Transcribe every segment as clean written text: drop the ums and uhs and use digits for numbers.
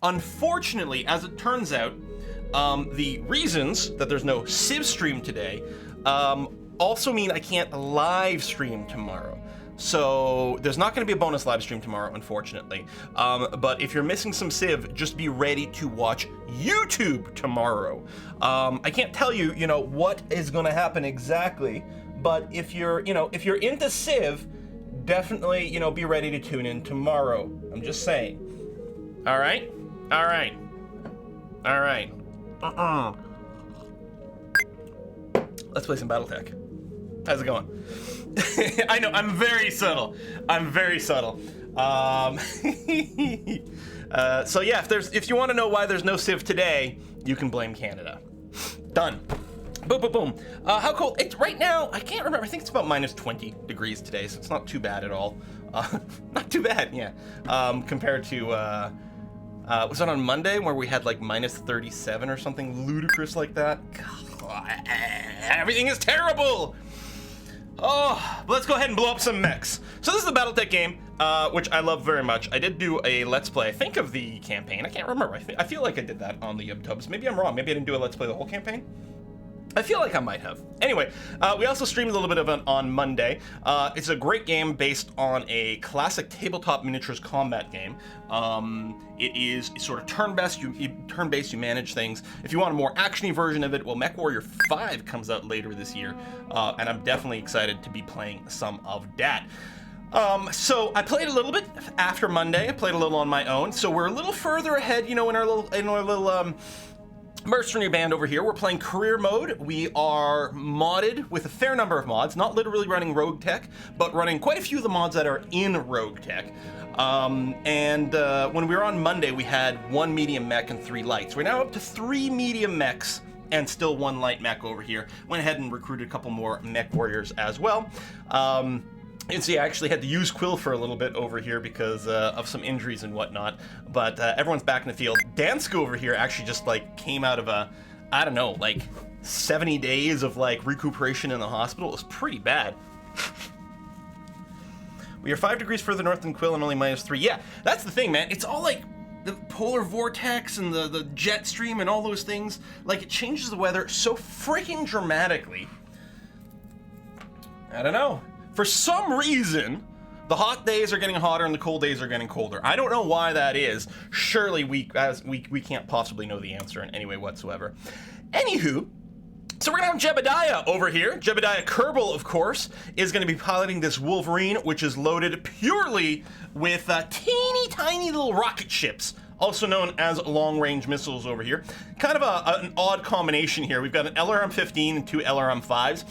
Unfortunately, as it turns out, the reasons that there's no Civ stream today also mean I can't live stream tomorrow. So there's not going to be a bonus live stream tomorrow, unfortunately. But if you're missing some Civ, just be ready to watch YouTube tomorrow. I can't tell you, what is going to happen exactly, but if you're into Civ, definitely, be ready to tune in tomorrow. I'm just saying. All right. Let's play some BattleTech. How's it going? I know, I'm very subtle. So yeah, if you want to know why there's no Civ today, you can blame Canada. Done. Boom, boom, boom. How cold? It's right now, I can't remember. I think it's about minus 20 degrees today, so it's not too bad at all. Not too bad, yeah. Compared to, was it on Monday where we had like minus 37 or something ludicrous like that? God, everything is terrible. Oh, let's go ahead and blow up some mechs. So this is the BattleTech game, which I love very much. I did do a Let's Play, I think, of the campaign. I can't remember. I feel like I did that on the YubTubs. Maybe I'm wrong. Maybe I didn't do a Let's Play the whole campaign. I feel like I might have. Anyway, we also streamed a little bit of it on Monday. It's a great game based on a classic tabletop miniatures combat game. It is sort of turn-based, you manage things. If you want a more actiony version of it, well, MechWarrior 5 comes out later this year, and I'm definitely excited to be playing some of that. So I played a little bit after Monday. I played a little on my own, so we're a little further ahead, in our little mercenary band over here. We're playing career mode. We are modded with a fair number of mods, not literally running Rogue Tech, but running quite a few of the mods that are in Rogue Tech. When we were on Monday, we had 1 medium mech and 3 lights. We're now up to 3 medium mechs and still 1 light mech over here. Went ahead and recruited a couple more mech warriors as well. You can see I actually had to use Quill for a little bit over here because of some injuries and whatnot, but everyone's back in the field. Dansko over here actually just came out of a, 70 days of recuperation in the hospital. It was pretty bad. We are 5 degrees further north than Quill and only -3. Yeah, that's the thing, man. It's all the polar vortex and the jet stream and all those things. It changes the weather so freaking dramatically. I don't know. For some reason, the hot days are getting hotter and the cold days are getting colder. I don't know why that is. Surely we can't possibly know the answer in any way whatsoever. Anywho, so we're gonna have Jebediah over here. Jebediah Kerbal, of course, is gonna be piloting this Wolverine, which is loaded purely with teeny tiny little rocket ships, also known as long-range missiles over here. Kind of an odd combination here. We've got an LRM-15 and 2 LRM-5s.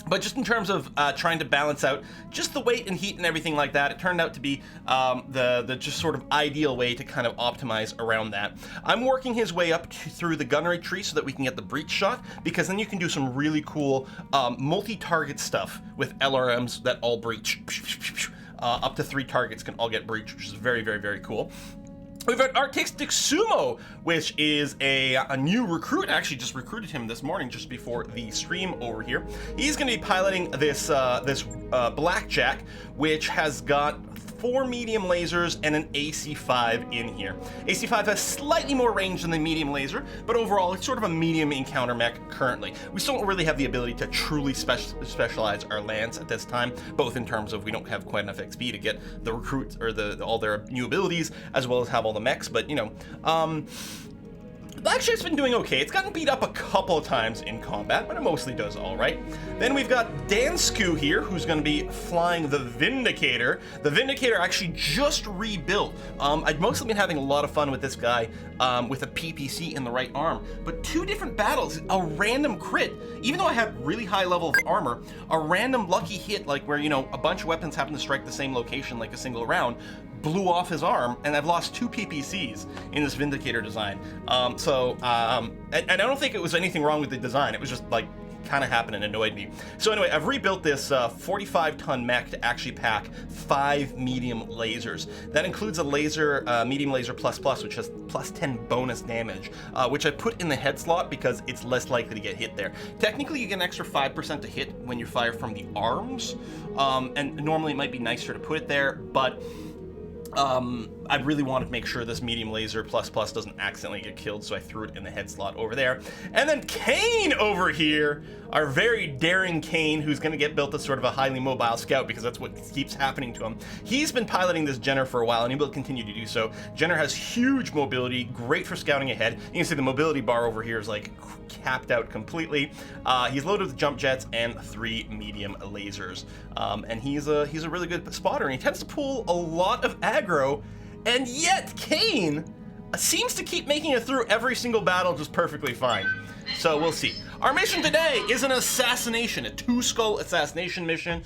But just in terms of trying to balance out just the weight and heat and everything like that, it turned out to be the just sort of ideal way to kind of optimize around that. I'm working his way up through the gunnery tree so that we can get the breach shot, because then you can do some really cool multi-target stuff with LRMs that all breach. Up to 3 targets can all get breached, which is very, very, very cool. We've got Artistic Sumo, which is a new recruit. I actually just recruited him this morning just before the stream over here. He's going to be piloting this Blackjack, which has got 4 medium lasers and an AC-5 in here. AC-5 has slightly more range than the medium laser, but overall it's sort of a medium encounter mech currently. We still don't really have the ability to truly specialize our lance at this time, both in terms of we don't have quite enough XP to get the recruits or all their new abilities, as well as have all the mechs, but Blackjack's been doing okay. It's gotten beat up a couple of times in combat, but it mostly does all right. Then we've got Dansku here, who's going to be flying the Vindicator. The Vindicator actually just rebuilt. I've mostly been having a lot of fun with this guy with a PPC in the right arm, but 2 different battles, a random crit, even though I have really high level of armor, a random lucky hit, where, a bunch of weapons happen to strike the same location like a single round, blew off his arm, and I've lost 2 PPCs in this Vindicator design. And I don't think it was anything wrong with the design. It was just kind of happened and annoyed me. So anyway, I've rebuilt this 45-ton mech to actually pack 5 medium lasers. That includes a laser, medium laser plus, which has plus 10 bonus damage, which I put in the head slot because it's less likely to get hit there. Technically, you get an extra 5% to hit when you fire from the arms, and normally it might be nicer to put it there, but I really wanted to make sure this medium laser plus doesn't accidentally get killed, so I threw it in the head slot over there. And then Kane over here, our very daring Kane, who's going to get built as sort of a highly mobile scout because that's what keeps happening to him. He's been piloting this Jenner for a while, and he will continue to do so. Jenner has huge mobility, great for scouting ahead. You can see the mobility bar over here is like capped out completely. He's loaded with jump jets and 3 medium lasers, and he's a really good spotter, and he tends to pull a lot of aggro. And yet Kane seems to keep making it through every single battle just perfectly fine. So we'll see. Our mission today is an assassination, a 2-skull assassination mission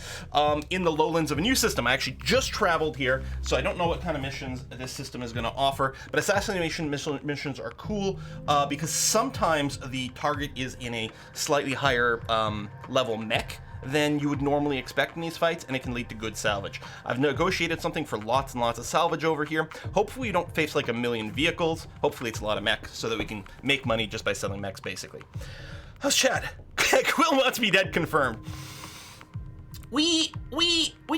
in the lowlands of a new system. I actually just traveled here, so I don't know what kind of missions this system is going to offer, but assassination missions are cool because sometimes the target is in a slightly higher level mech than you would normally expect in these fights, and it can lead to good salvage. I've negotiated something for lots and lots of salvage over here. Hopefully we don't face like a million vehicles. Hopefully it's a lot of mech so that we can make money just by selling mechs, basically. How's Chad? Quill wants me dead confirmed. We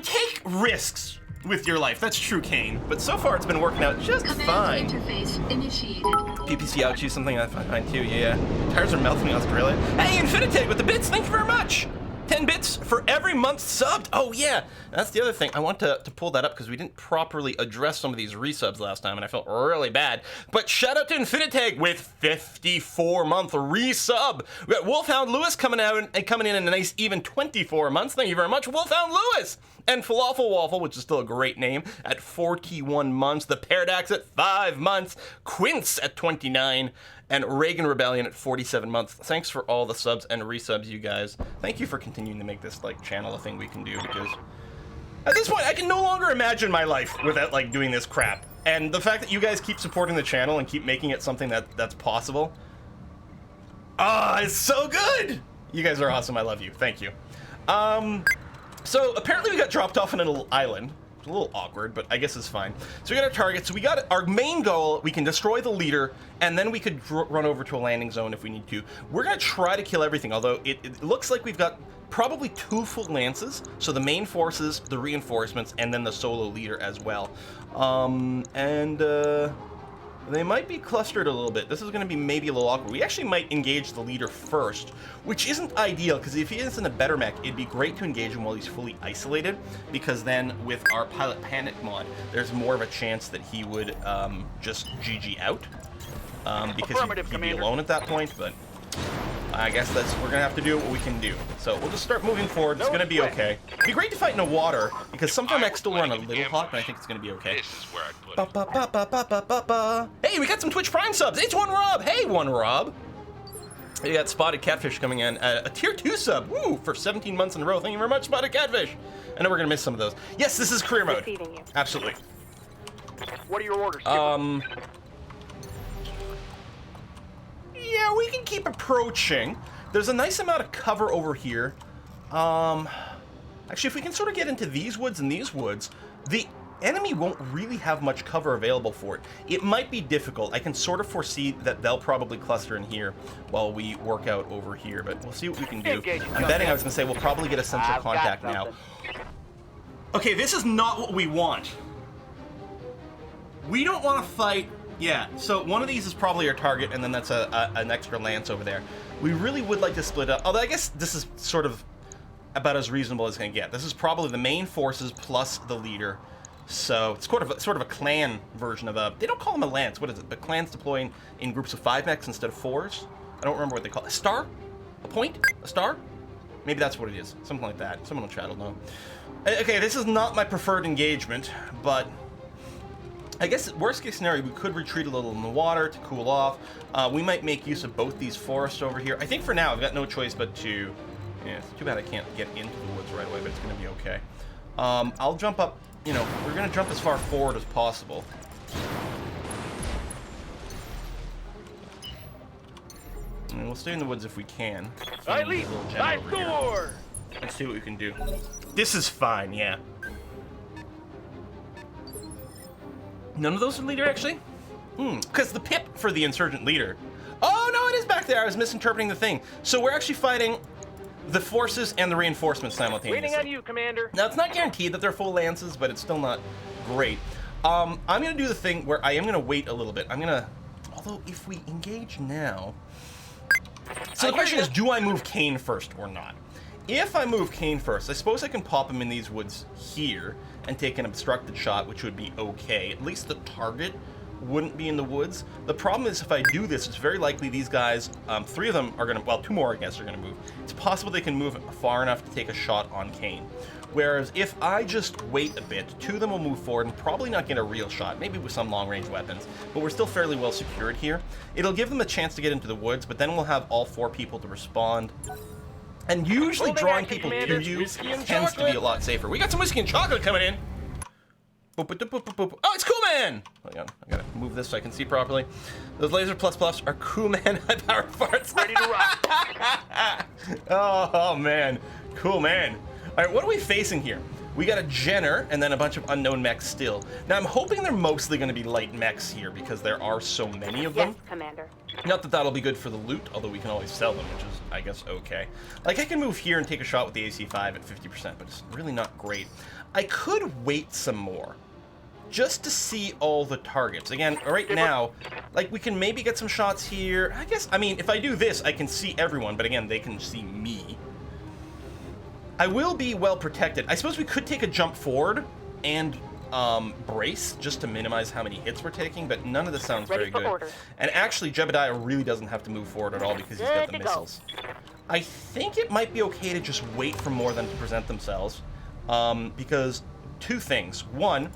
take risks with your life. That's true, Kane. But so far it's been working out just fine. Interface initiated. PPC ouchie, something I find too, yeah. Tires are melting in Australia. Hey, Infiniteg with the bits, thank you very much. 10 bits for every month subbed. Oh yeah, that's the other thing. I want to pull that up because we didn't properly address some of these resubs last time and I felt really bad. But shout out to Infiniteg with 54-month resub. We got Wolfhound Lewis coming in a nice even 24 months. Thank you very much, Wolfhound Lewis. And Falafel Waffle, which is still a great name, at 41 months. The Paradox at 5 months. Quince at 29. And Reagan Rebellion at 47 months. Thanks for all the subs and resubs, you guys. Thank you for continuing to make this like channel a thing we can do, because at this point I can no longer imagine my life without like doing this crap. And the fact that you guys keep supporting the channel and keep making it something that's possible, it's so good. You guys are awesome. I love you. Thank you. So apparently we got dropped off on a little island. It's a little awkward, but I guess it's fine. So we got our target. So we got our main goal. We can destroy the leader, and then we could run over to a landing zone if we need to. We're going to try to kill everything, although it looks like we've got probably 2 full lances. So the main forces, the reinforcements, and then the solo leader as well. They might be clustered a little bit. This is going to be maybe a little awkward. We actually might engage the leader first, which isn't ideal, because if he is in a better mech, it'd be great to engage him while he's fully isolated, because then with our Pilot Panic mod, there's more of a chance that he would just GG out, because he'd be alone at that point, but I guess we're going to have to do what we can do. So we'll just start moving forward. It's going to be okay. It'd be great to fight in the water, because some of our mechs still run a little hot, but I think it's going to be okay. This is where I'd put it. Hey, we got some Twitch Prime subs. It's One Rob. Hey, One Rob. You got Spotted Catfish coming in. A tier 2 sub. Woo, for 17 months in a row. Thank you very much, Spotted Catfish. I know we're going to miss some of those. Yes, this is career mode. Absolutely. What are your orders? Yeah, we can keep approaching. There's a nice amount of cover over here. Actually, if we can sort of get into these woods and these woods, the enemy won't really have much cover available for it. It might be difficult. I can sort of foresee that they'll probably cluster in here while we work out over here, but we'll see what we can do. I'm betting I was going to say we'll probably get a central contact now. Okay, this is not what we want. We don't want to fight. Yeah, so one of these is probably our target, and then that's an extra lance over there. We really would like to split up, although I guess this is sort of about as reasonable as it's going to get. This is probably the main forces plus the leader, so it's sort of a clan version of a... They don't call them a lance, what is it? But clans deploying in groups of 5 mechs instead of 4s? I don't remember what they call it. A star? A point? A star? Maybe that's what it is, something like that. Someone in chat will know. Okay, this is not my preferred engagement, but... I guess worst case scenario, we could retreat a little in the water to cool off. We might make use of both these forests over here. I think for now, I've got no choice but to... Yeah, it's too bad I can't get into the woods right away, but it's going to be okay. I'll jump up, you know, we're going to jump as far forward as possible. And we'll stay in the woods if we can. Let's see what we can do. This is fine, yeah. None of those are leader, actually? Because the pip for the insurgent leader. Oh, no, it is back there. I was misinterpreting the thing. So we're actually fighting the forces and the reinforcements simultaneously. Waiting on you, Commander. Now, it's not guaranteed that they're full lances, but it's still not great. I'm going to do the thing where I am going to wait a little bit. Although if we engage now... So the question is, do I move Kane first or not? If I move Kane first, I suppose I can pop him in these woods here and take an obstructed shot, which would be okay. At least the target wouldn't be in the woods. The problem is if I do this, it's very likely these guys, 3 of them are going to, well, 2 more I guess are going to move. It's possible they can move far enough to take a shot on Kane. Whereas if I just wait a bit, 2 of them will move forward and probably not get a real shot, maybe with some long-range weapons, but we're still fairly well secured here. It'll give them a chance to get into the woods, but then we'll have all 4 people to respond. And usually drawing people to you tends to be a lot safer. We got some whiskey and chocolate coming in. Boop, boop, boop, boop, boop. Oh, it's Cool Man! Hang on, I gotta move this so I can see properly. Those laser plus are Cool Man high-power farts. Ready to rock. Oh, man. Cool Man. All right, what are we facing here? We got a Jenner and then a bunch of unknown mechs still. Now, I'm hoping they're mostly going to be light mechs here because there are so many of them. Yes, Commander. Not that that'll be good for the loot, although we can always sell them, which is, I guess, okay. Like, I can move here and take a shot with the AC-5 at 50%, but it's really not great. I could wait some more, just to see all the targets. Again, right now, like, we can maybe get some shots here. I guess, I mean, if I do this, I can see everyone, but again, they can see me. I will be well protected. I suppose we could take a jump forward and brace just to minimize how many hits we're taking, but none of this sounds very good. Order. And actually, Jebediah really doesn't have to move forward at all because he's got the missiles. I think it might be okay to just wait for more of them to present themselves, because 2 things. 1,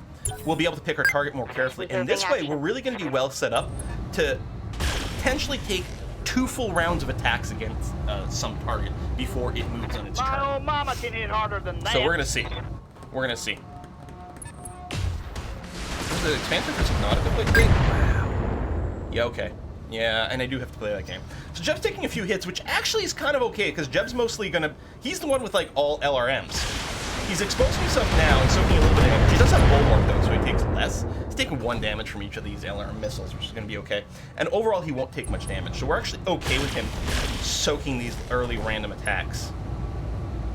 we'll be able to pick our target more carefully, and this way we're really going to be well set up to potentially take 2 full rounds of attacks against some target before it moves on its turn. My old mama can hit harder than that. So we're gonna see. We're gonna see. Is the expansion for Subnautica play great? Wow. Yeah, okay. Yeah, and I do have to play that game. So Jeb's taking a few hits, which actually is kind of okay, because Jeb's mostly gonna... He's the one with, like, all LRMs. He's exposing himself now and soaking a little bit of damage. He does have bulwark, though, so he takes less. He's taking 1 damage from each of these LRM missiles, which is going to be okay. And overall, he won't take much damage. So we're actually okay with him soaking these early random attacks,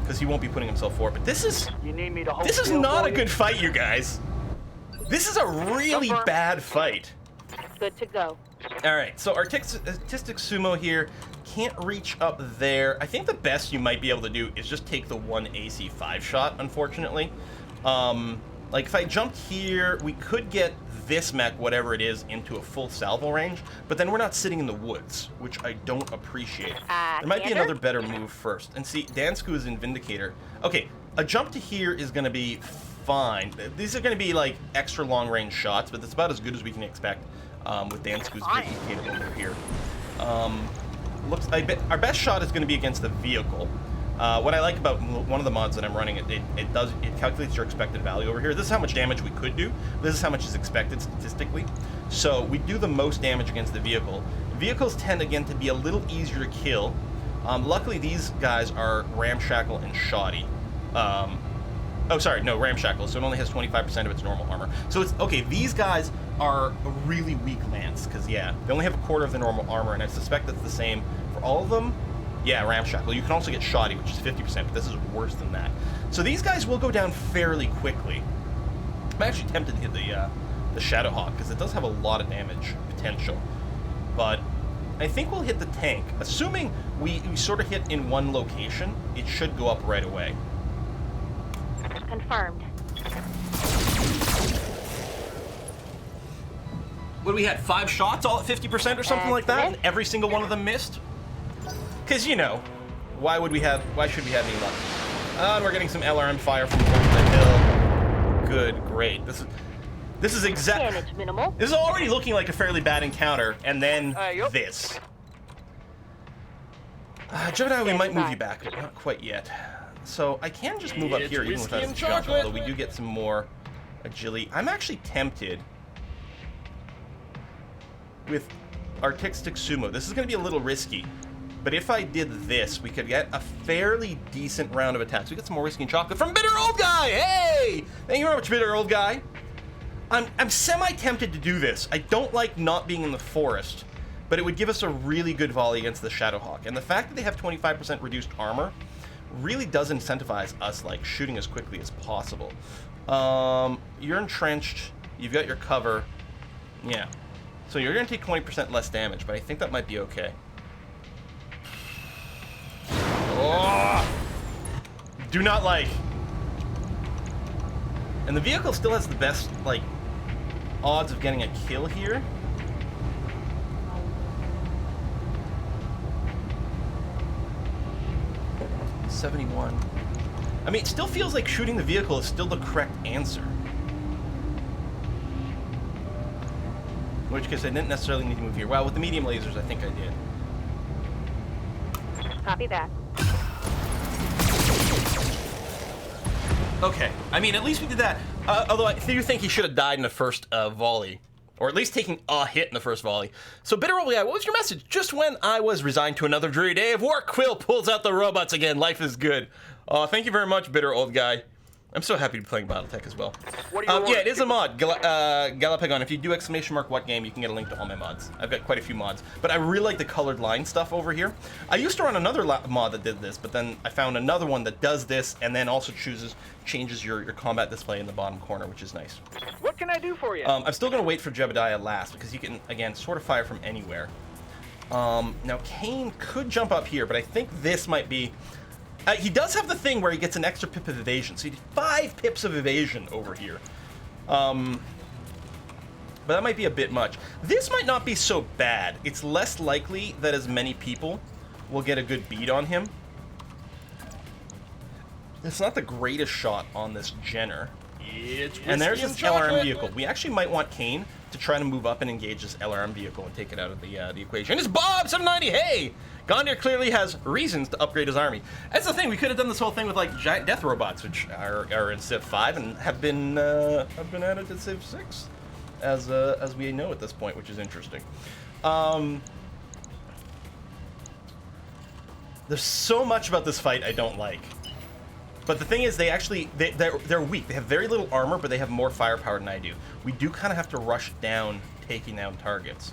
because he won't be putting himself forward. But this is... You need me to hold This is still not for a you? good fight, you guys. This is a really bad fight. Good to go. All right, so Artistic Sumo here can't reach up there. I think the best you might be able to do is just take the 1 AC-5 shot, unfortunately. Like, if I jumped here, we could get this mech, whatever it is, into a full salvo range, but then we're not sitting in the woods, which I don't appreciate. There might be another better move first. And see, Dansku is in Vindicator. Okay, a jump to here is going to be fine. These are going to be, like, extra long-range shots, but it's about as good as we can expect with Dansku's Vindicator over here. I bet our best shot is going to be against the vehicle. What I like about one of the mods that I'm running, it calculates your expected value over here. This is how much damage we could do. This is how much is expected statistically. So we do the most damage against the vehicle. Vehicles tend, again, to be a little easier to kill. Luckily, these guys are ramshackle and shoddy. Oh, sorry, no, ramshackle, so it only has 25% of its normal armor. So it's, okay, these guys are a really weak lance, because, yeah, they only have a quarter of the normal armor, and I suspect that's the same for all of them. Yeah, ramshackle. You can also get shoddy, which is 50%, but this is worse than that. So these guys will go down fairly quickly. I'm actually tempted to hit the Shadowhawk, because it does have a lot of damage potential. But I think we'll hit the tank. Assuming we sort of hit in one location, it should go up right away. Confirmed. What, we had 5 shots all at 50% or something like that, and every single one of them missed? Because, you know, why should we have any luck? And we're getting some LRM fire from over the hill. Good, great. This is exactly... Damage minimal. This is already looking like a fairly bad encounter, and then this. Jebediah, we might move you back, but not quite yet. So I can just move up here even without a jump, although we do get some more agility. I'm actually tempted with Artistic Sumo. This is going to be a little risky, but if I did this, we could get a fairly decent round of attacks. We get some more whiskey and chocolate from Bitter Old Guy! Hey! Thank you very much, Bitter Old Guy. I'm semi-tempted to do this. I don't like not being in the forest, but it would give us a really good volley against the Shadowhawk. And the fact that they have 25% reduced armor really does incentivize us, like, shooting as quickly as possible. You're entrenched. You've got your cover. Yeah. So you're going to take 20% less damage, but I think that might be okay. Oh! Do not like. And the vehicle still has the best, like, odds of getting a kill here. $71. I mean, it still feels like shooting the vehicle is still the correct answer. In which case, I didn't necessarily need to move here. Well, with the medium lasers, I think I did. Copy that. Okay. I mean, at least we did that. Although I do think he should have died in the first volley. Or at least taking a hit in the first volley. So, Bitter Old Guy, what was your message? Just when I was resigned to another dreary day of work, Quill pulls out the robots again. Life is good. Thank you very much, Bitter Old Guy. I'm so happy to be playing BattleTech as well. What are you Yeah, it is a mod, Galapagon. If you do ! What game, you can get a link to all my mods. I've got quite a few mods. But I really like the colored line stuff over here. I used to run another mod that did this, but then I found another one that does this and then also changes your combat display in the bottom corner, which is nice. What can I do for you? I'm still going to wait for Jebediah last, because you can, again, sort of fire from anywhere. Now, Kane could jump up here, but I think this might be... he does have the thing where he gets an extra pip of evasion, so he did 5 pips of evasion over here. But that might be a bit much. This might not be so bad. It's less likely that as many people will get a good bead on him. It's not the greatest shot on this Jenner. And there's this LRM vehicle. We actually might want Kane to try to move up and engage this LRM vehicle and take it out of the equation. It's Bob 790. Hey, Gondir clearly has reasons to upgrade his army. That's the thing. We could have done this whole thing with like giant death robots, which are in Civ 5 and have been added to Civ 6, as we know at this point, which is interesting. There's so much about this fight I don't like. But the thing is, they're weak. They have very little armor, but they have more firepower than I do. We do kind of have to rush down, taking down targets.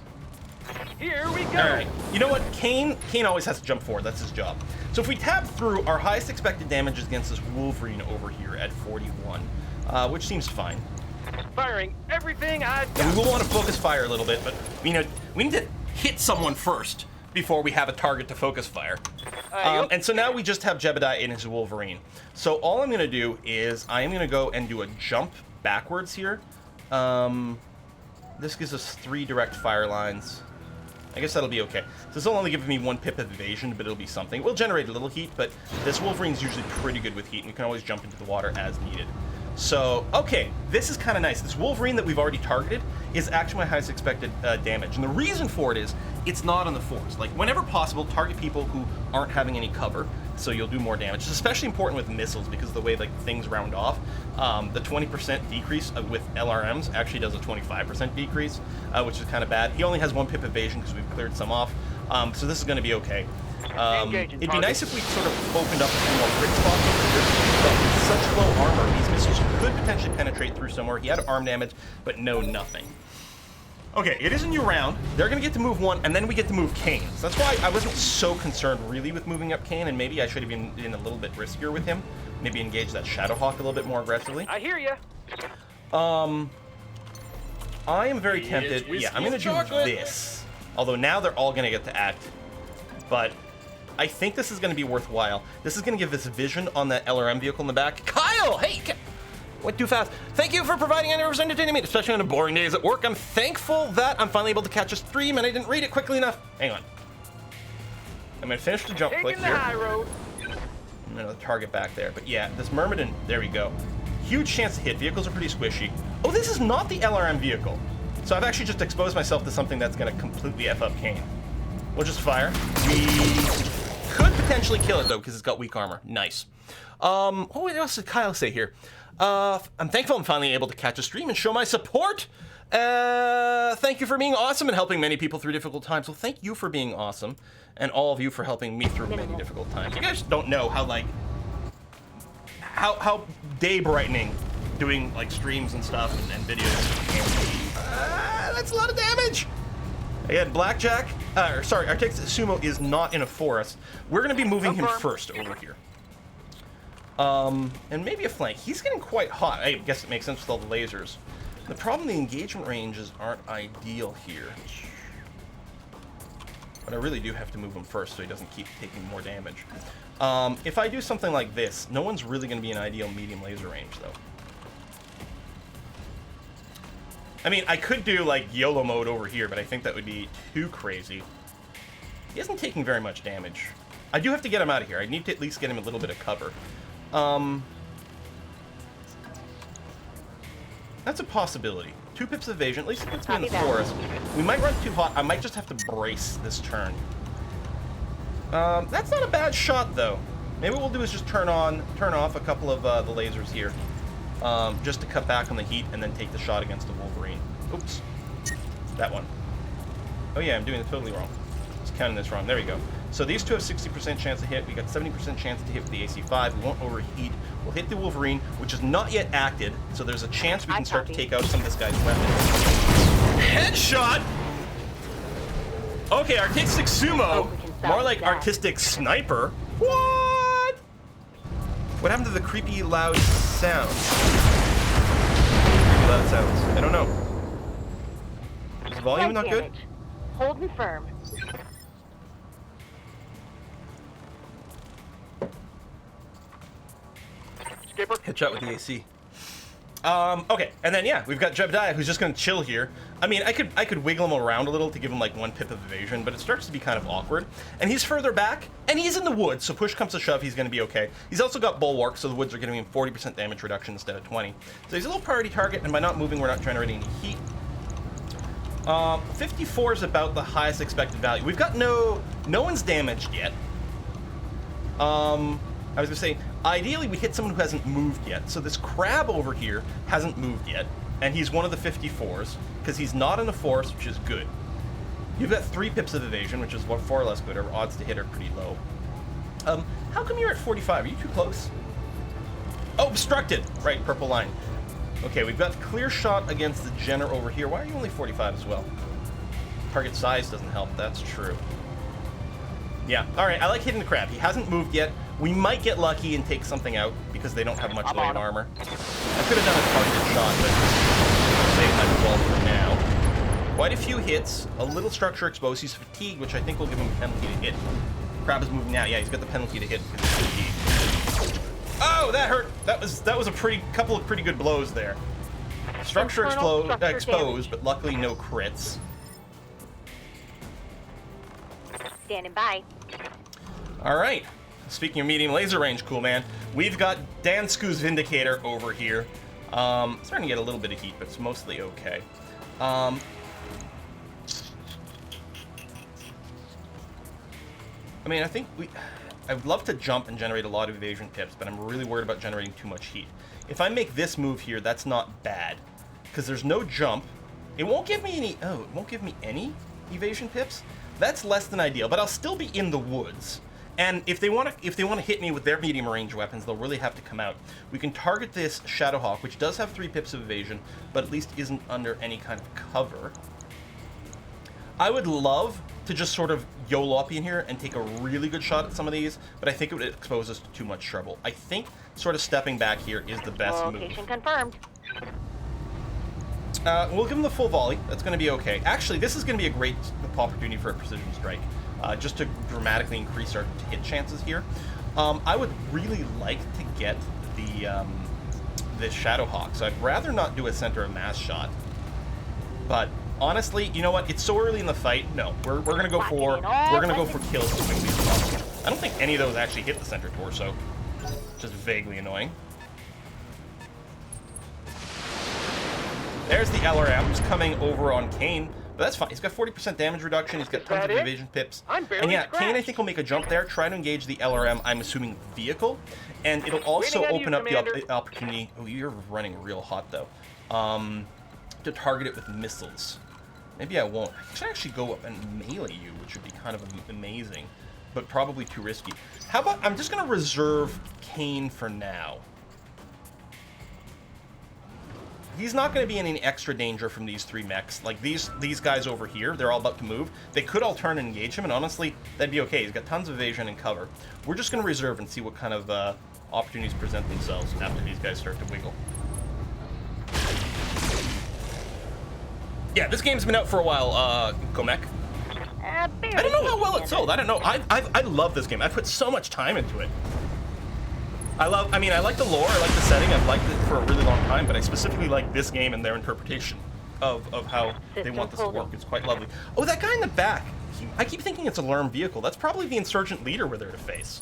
Here we go. All right. You know what? Kane always has to jump forward. That's his job. So if we tab through, our highest expected damage is against this Wolverine over here at 41, which seems fine. Firing everything I've And got. we will want to focus fire a little bit, but we need to hit someone first before we have a target to focus fire. And so now we just have Jebediah in his Wolverine. So all I'm going to do is I am going to go and do a jump backwards here. This gives us 3 direct fire lines. I guess that'll be okay. So this will only give me 1 pip of evasion, but it'll be something. It will generate a little heat, but this Wolverine's usually pretty good with heat, and we can always jump into the water as needed. So, okay, this is kind of nice. This Wolverine that we've already targeted is actually my highest expected damage. And the reason for it is, it's not on the force. Like, whenever possible, target people who aren't having any cover, so you'll do more damage. It's especially important with missiles, because of the way, like, things round off. The 20% decrease with LRMs actually does a 25% decrease, which is kind of bad. He only has 1 pip evasion, because we've cleared some off. So this is going to be okay. It'd be nice if we sort of opened up a few more crit spots over here, but with such low armor, these missiles could potentially penetrate through somewhere. He had arm damage, but no nothing. Okay, it is a new round. They're going to get to move 1, and then we get to move Kane. So that's why I wasn't so concerned really with moving up Kane, and maybe I should have been a little bit riskier with him. Maybe engage that Shadowhawk a little bit more aggressively. I hear you. I am very tempted. Yeah, I'm going to do this. Although now they're all going to get to act. But I think this is going to be worthwhile. This is going to give us vision on that LRM vehicle in the back. Kyle! Hey! Went too fast. Thank you for providing hours entertaining me, especially on the boring days at work. I'm thankful that I'm finally able to catch a stream and I didn't read it quickly enough. Hang on. I'm going to finish the jump click Taking the here. high road. And then the target back there. But yeah, this Myrmidon, there we go. Huge chance to hit. Vehicles are pretty squishy. Oh, this is not the LRM vehicle. So I've actually just exposed myself to something that's going to completely F up Kane. We'll just fire. We could potentially kill it, though, because it's got weak armor. Nice. What else did Kyle say here? I'm thankful I'm finally able to catch a stream and show my support. Thank you for being awesome and helping many people through difficult times. Well, thank you for being awesome, and all of you for helping me through many difficult times. You guys don't know how, like, how day brightening doing, like, streams and stuff and videos can be. That's a lot of damage. Again, Blackjack, sorry, our Texas Sumo is not in a forest. We're going to be moving him first over here. And maybe a flank. He's getting quite hot. I guess it makes sense with all the lasers. The problem, the engagement ranges aren't ideal here. But I really do have to move him first so he doesn't keep taking more damage. If I do something like this, no one's really going to be in ideal medium laser range, though. I mean, I could do, like, YOLO mode over here, but I think that would be too crazy. He isn't taking very much damage. I do have to get him out of here. I need to at least get him a little bit of cover. That's a possibility. 2 pips of evasion. At least it puts me in the forest. We might run too hot. I might just have to brace this turn. That's not a bad shot, though. Maybe what we'll do is just turn off a couple of the lasers here. Just to cut back on the heat and then take the shot against the Wolverine. Oops. That one. Oh yeah, I'm doing it totally wrong. Just counting this wrong. There we go. So these two have 60% chance to hit. We got 70% chance to hit with the AC-5. We won't overheat. We'll hit the Wolverine, which is not yet acted, so there's a chance we can start to take out some of this guy's weapons. Headshot! Okay, artistic sumo. More like artistic sniper. What? What happened to the creepy loud sounds? Creepy loud sounds. I don't know. Is the volume not good? Holding firm. Skipper. Headshot with the AC. Okay, and then yeah, we've got Jebediah who's just gonna chill here. I mean, I could wiggle him around a little to give him like 1 pip of evasion, but it starts to be kind of awkward. And he's further back, and he's in the woods, so push comes to shove, he's gonna be okay. He's also got bulwark, so the woods are giving him 40% damage reduction instead of 20. So he's a little priority target, and by not moving, we're not generating any heat. 54 is about the highest expected value. We've got no one's damaged yet. I was gonna say, ideally we hit someone who hasn't moved yet. So this crab over here hasn't moved yet, and he's one of the 54s, because he's not in the forest, which is good. You've got 3 pips of evasion, which is far less good. Our odds to hit are pretty low. How come you're at 45? Are you too close? Oh, obstructed! Right, purple line. Okay, we've got clear shot against the Jenner over here. Why are you only 45 as well? Target size doesn't help, that's true. Yeah, alright, I like hitting the crab. He hasn't moved yet. We might get lucky and take something out because they don't have much light armor. I could have done a targeted shot, but save my ball for now. Quite a few hits, a little structure exposed. He's fatigued, which I think will give him a penalty to hit. Crab is moving now. Yeah, he's got the penalty to hit because he's fatigued. Oh, that hurt. That was a couple of pretty good blows there. Structure exposed, but luckily no crits. Standing by. All right. Speaking of medium laser range, cool man, we've got Dansku's Vindicator over here. Starting to get a little bit of heat, but it's mostly okay. I mean, I think I'd love to jump and generate a lot of evasion pips, but I'm really worried about generating too much heat. If I make this move here, that's not bad, because there's no jump. It won't give me any. Oh, it won't give me any evasion pips. That's less than ideal, but I'll still be in the woods. And if they want to hit me with their medium range weapons, they'll really have to come out. We can target this Shadowhawk, which does have 3 pips of evasion, but at least isn't under any kind of cover. I would love to just sort of YOLO up in here and take a really good shot at some of these, but I think it would expose us to too much trouble. I think sort of stepping back here is the best move. Location confirmed. We'll give him the full volley. That's going to be okay. Actually, this is going to be a great opportunity for a precision strike. Just to dramatically increase our hit chances here. I would really like to get the Shadowhawk, so I'd rather not do a center of mass shot. But honestly, you know what? It's so early in the fight. No, we're gonna go for kills as quickly as possible. I don't think any of those actually hit the center torso. Just vaguely annoying. There's the LRM just coming over on Kane. But that's fine. He's got 40% damage reduction. He's got tons of evasion pips. And yeah, Kane, I think, will make a jump there, try to engage the LRM, I'm assuming, vehicle. And it'll also open up the opportunity... Oh, you're running real hot, though. To target it with missiles. Maybe I won't. I should actually go up and melee you, which would be kind of amazing. But probably too risky. How about... I'm just going to reserve Kane for now. He's not going to be in any extra danger from these 3 mechs. Like, these guys over here, they're all about to move. They could all turn and engage him, and honestly, that'd be okay. He's got tons of evasion and cover. We're just going to reserve and see what kind of opportunities present themselves after these guys start to wiggle. Yeah, this game's been out for a while, Gomek. I don't know how well it sold. I don't know. I love this game. I put so much time into it. I like the lore. I like the setting. I've liked it for a really long time, but I specifically like this game and their interpretation of how they want this to work. It's quite lovely. Oh, that guy in the back. I keep thinking it's a Lerm vehicle. That's probably the insurgent leader we're there to face.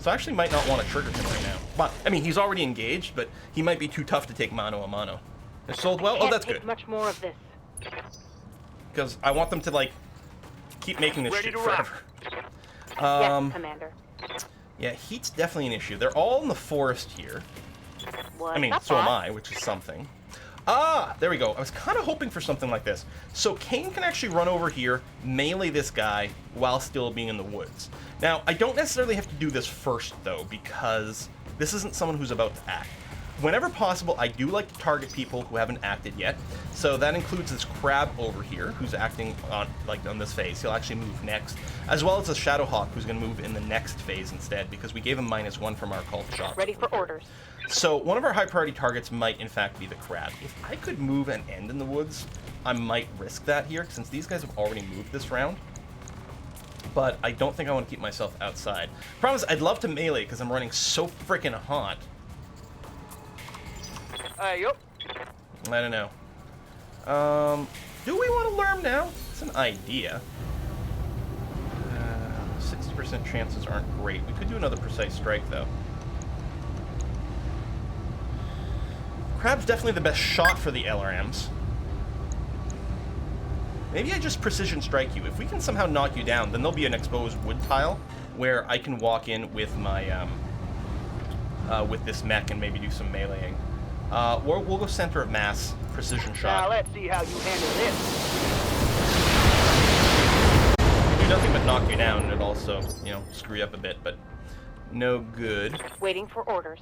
So I actually might not want to trigger him right now. But, I mean, he's already engaged, but he might be too tough to take mano a mano. It sold well? Oh, that's good. Much more of this. Because I want them to, like, keep making this shit forever. Yes, Commander. Yeah, heat's definitely an issue. They're all in the forest here. What's I mean, up, so am boss? I, which is something. Ah, there we go. I was kind of hoping for something like this. So Kane can actually run over here, melee this guy, while still being in the woods. Now, I don't necessarily have to do this first, though, because this isn't someone who's about to act. Whenever possible, I do like to target people who haven't acted yet. So that includes this crab over here, who's acting on this phase. He'll actually move next, as well as a Shadowhawk, who's going to move in the next phase instead, because we gave him -1 from our cult shot. Ready for orders. So one of our high priority targets might, in fact, be the crab. If I could move and end in the woods, I might risk that here, since these guys have already moved this round. But I don't think I want to keep myself outside. Promise, I'd love to melee, because I'm running so freaking hot. Yup. I don't know. Do we want to learn now? It's an idea. 60% chances aren't great. We could do another precise strike, though. Crab's definitely the best shot for the LRMs. Maybe I just precision strike you. If we can somehow knock you down, then there'll be an exposed wood tile where I can walk in with my with this mech and maybe do some meleeing. We'll go center of mass, precision Now shot. let's see how you handle this. Do nothing but knock you down, and it also, you know, screw you up a bit, but no good. Waiting for orders.